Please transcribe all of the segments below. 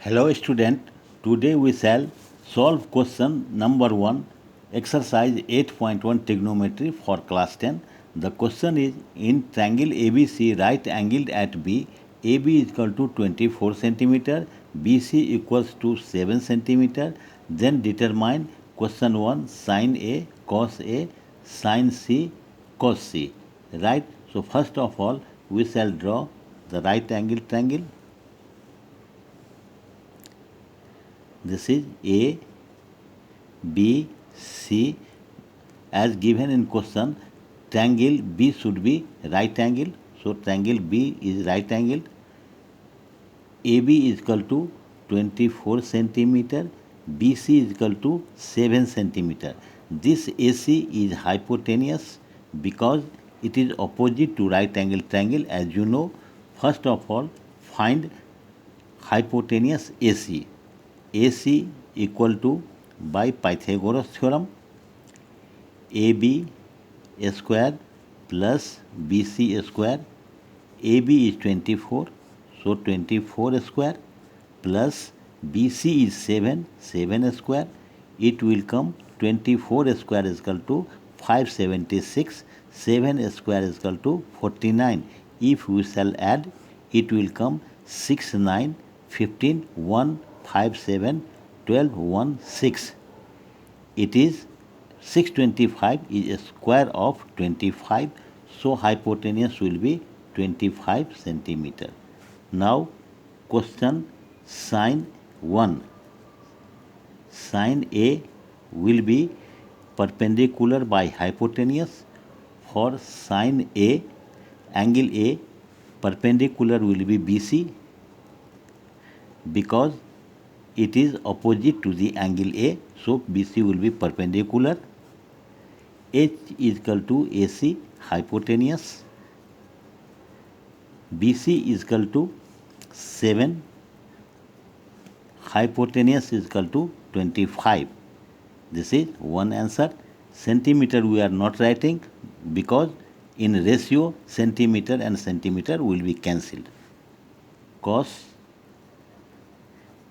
Hello student, today we shall solve question number 1, exercise 8.1 trigonometry for class 10. The question is, in triangle ABC right angled at B, AB is equal to 24 centimeter, BC equals to 7 centimeter, then determine question 1 sin A, cos A, sin C, cos C. Right? So first of all, we shall draw the right angle triangle. This is A, B, C. As given in question, triangle B should be right angle. So triangle B is right angle. AB is equal to 24 centimeter. BC is equal to 7 centimeter. This AC is hypotenuse because it is opposite to right angle triangle. As you know, first of all, find hypotenuse AC. AC equal to, by Pythagoras theorem, AB square plus BC square. AB is 24, so 24 square plus BC is 7, 7 square. It will come 24 square is equal to 576, 7 square is equal to 49. If we shall add, it will come 6, 9, 15, 1, 5, 7, 12, 1, 6. It is 625 is a square of 25, so hypotenuse will be 25 centimeter. Now question sin 1. Sin A will be perpendicular by hypotenuse. For sin A, angle A, perpendicular will be BC because it is opposite to the angle A, so BC will be perpendicular. H is equal to AC, hypotenuse. BC is equal to 7, hypotenuse is equal to 25. This is one answer. Centimeter we are not writing because in ratio centimeter and centimeter will be cancelled. Cos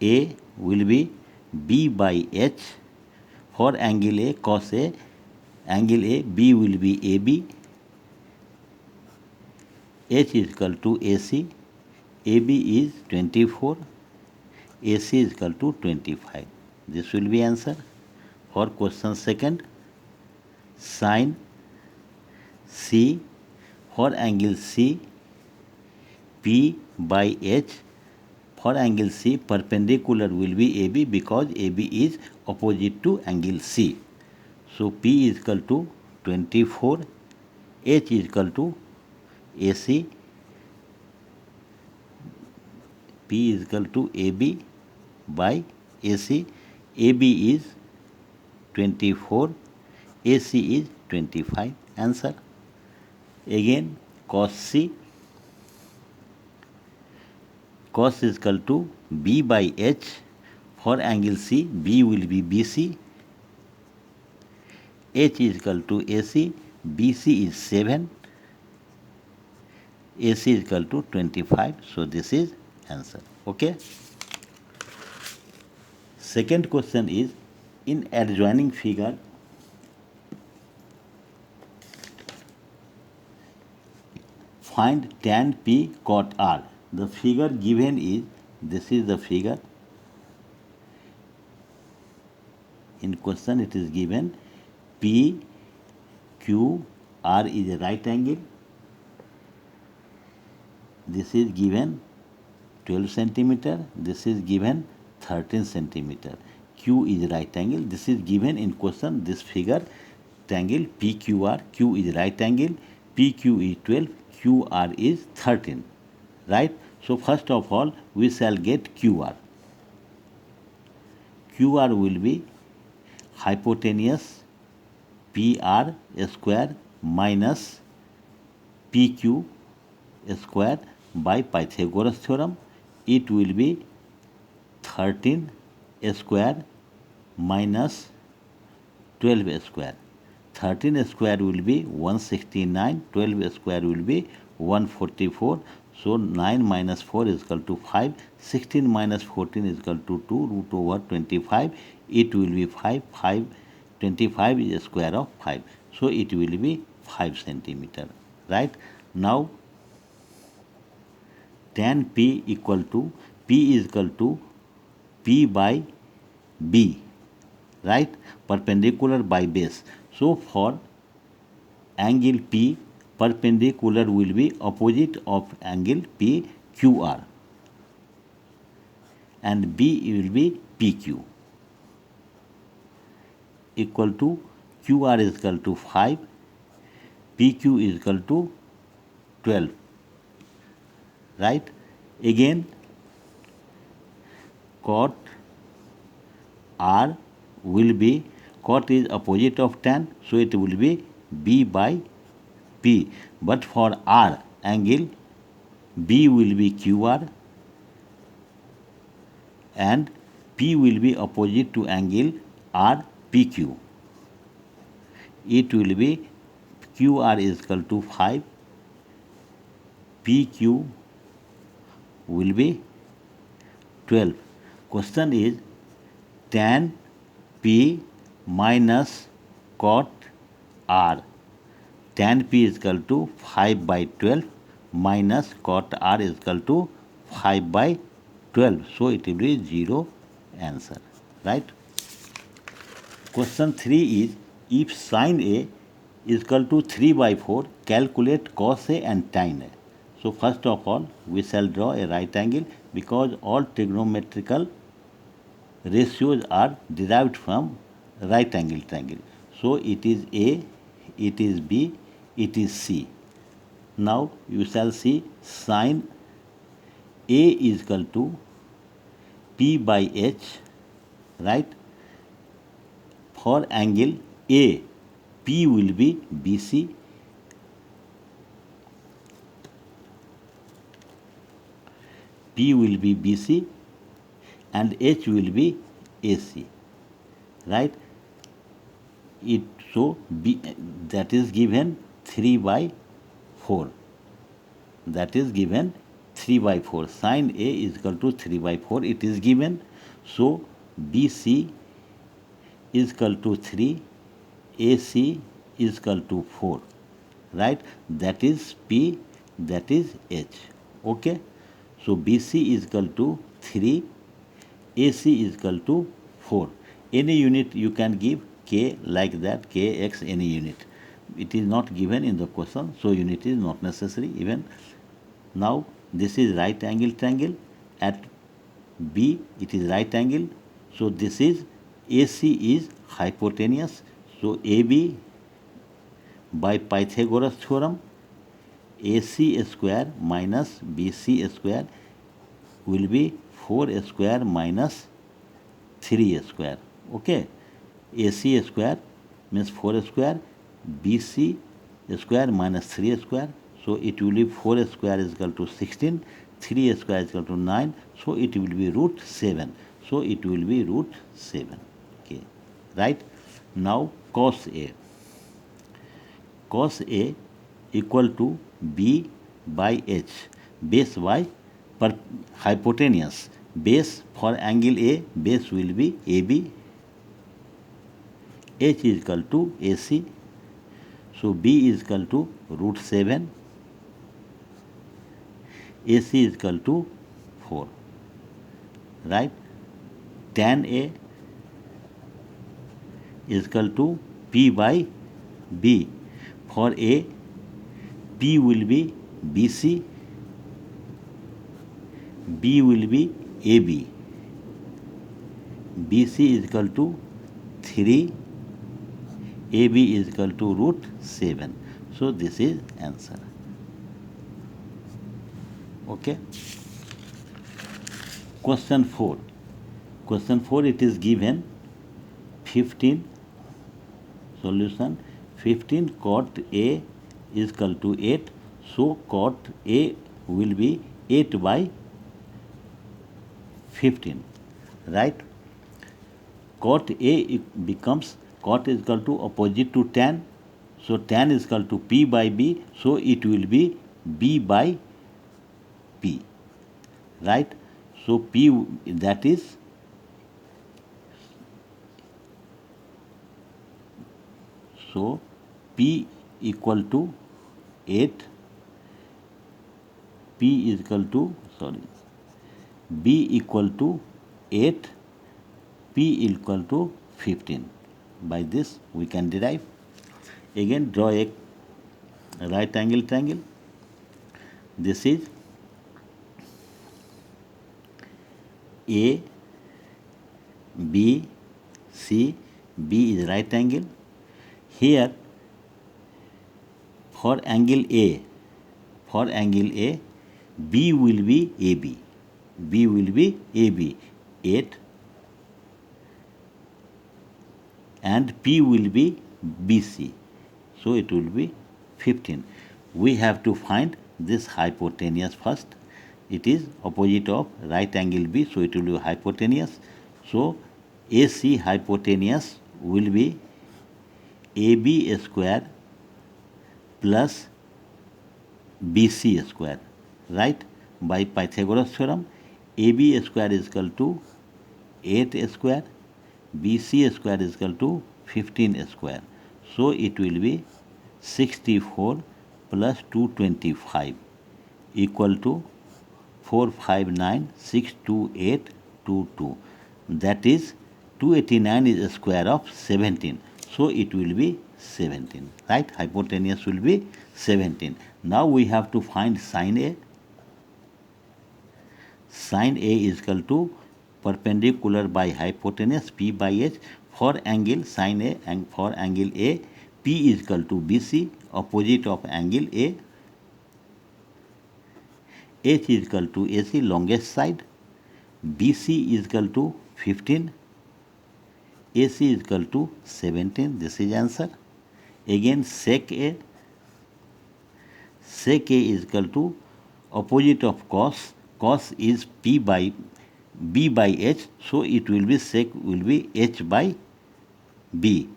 A will be B by H. For angle A, cos A, angle A, B will be AB. H is equal to AC. AB is 24. AC is equal to 25. This will be answer. For question second, sin C. For angle C, P by H. For angle C, perpendicular will be AB because AB is opposite to angle C. So P is equal to 24, H is equal to AC, P is equal to AB by AC. AB is 24, AC is 25. Answer. Again, cos C. Cos is equal to B by H. For angle C, B will be BC. H is equal to AC. BC is 7. AC is equal to 25. So this is answer. Okay. Second question is, in adjoining figure, find tan P cot R. The figure given is, this is the figure. In question it is given P, Q, R is a right angle. This is given 12 centimeter. This is given 13 centimeter. Q is right angle. This is given in question, this figure, triangle PQR. Q is right angle. PQ is 12. QR is 13. Right? So first of all, we shall get QR. QR will be hypotenuse PR square minus PQ square by Pythagoras theorem. It will be 13 square minus 12 square. 13 square will be 169, 12 square will be 144. So 9 minus 4 is equal to 5. 16 minus 14 is equal to 2 root over 25. It will be 5. 25 is a square of 5. So it will be 5 centimeter. Right? Now tan P equal to P is equal to P by B. Right? Perpendicular by base. So for angle P, perpendicular will be opposite of angle PQR and B will be PQ equal to QR is equal to 5, PQ is equal to 12. Right? Again cot R will be, cot is opposite of tan, so it will be B by P. But for R angle, B will be QR and P will be opposite to angle R PQ. It will be QR is equal to 5, PQ will be 12. Question is tan P minus cot R. Tan P is equal to 5 by 12 minus cot R is equal to 5 by 12. So it will be 0 answer. Right? Question 3 is if sin A is equal to 3 by 4, calculate cos A and tan A. So first of all, we shall draw a right angle because all trigonometrical ratios are derived from right angle triangle. So it is A, it is B, it is C. Now you shall see sin A is equal to P by H, right? For angle A, P will be BC, P will be BC and H will be AC, right? It so B, that is given 3 by 4. That is given 3 by 4. Sin A is equal to 3 by 4. It is given. So BC is equal to 3, AC is equal to 4. Right? That is P, that is H. Okay? So BC is equal to 3, AC is equal to 4. Any unit you can give K like that, Kx any unit. It is not given in the question, so unit is not necessary even. Now this is right angle triangle. At B it is right angle. So this is AC is hypotenuse. So AB by Pythagoras theorem, AC square minus BC square will be 4 square minus 3 square. Okay. AC square means 4 square, BC square minus 3 square. So it will be 4 square is equal to 16, 3 square is equal to 9. So it will be root 7. So it will be root 7. Okay. Right? Now cos A. Cos A equal to B by H. Base by hypotenuse. Base for angle A, base will be AB. H is equal to AC. So B is equal to root 7. AC is equal to 4. Right? Tan A is equal to P by B. For A, P will be BC, B will be AB. BC is equal to 3, AB is equal to root 7. So this is answer. Okay. Question 4. Question 4 it is given 15. Solution 15 cot A is equal to 8. So cot A will be 8 by 15. Right? Cot A becomes, cot is equal to opposite to tan. So tan is equal to P by B. So it will be B by P, right? So P, that is, so P equal to 8, P is equal to, sorry, B equal to 8, P equal to 15. By this we can derive. Again draw a right angle triangle. This is A, B, C. B is right angle. Here for angle A, B will be AB. B will be AB, 8, and P will be BC. So it will be 15. We have to find this hypotenuse first. It is opposite of right angle B, so it will be hypotenuse. So AC hypotenuse will be AB square plus BC square, right? By Pythagoras theorem, AB square is equal to 8 square, BC square is equal to 15 square. So it will be 64 plus 225 equal to 459,62822. That is 289 is a square of 17. So it will be 17, right? Hypotenuse will be 17. Now we have to find sine A. Sine A is equal to perpendicular by hypotenuse P by H. For angle sine A and for angle A, P is equal to BC, opposite of angle A. H is equal to AC, longest side. BC is equal to 15. AC is equal to 17. This is answer. Again sec A. Sec A is equal to opposite of cos. Cos is P by B by H. So it will be sec will be H by B.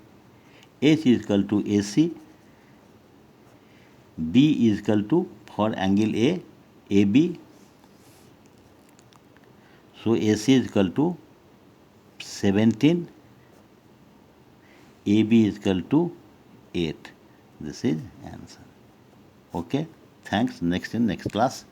H is equal to AC. B is equal to, for angle A, AB. So AC is equal to 17. AB is equal to 8. This is answer. Okay. Thanks. Next in next class.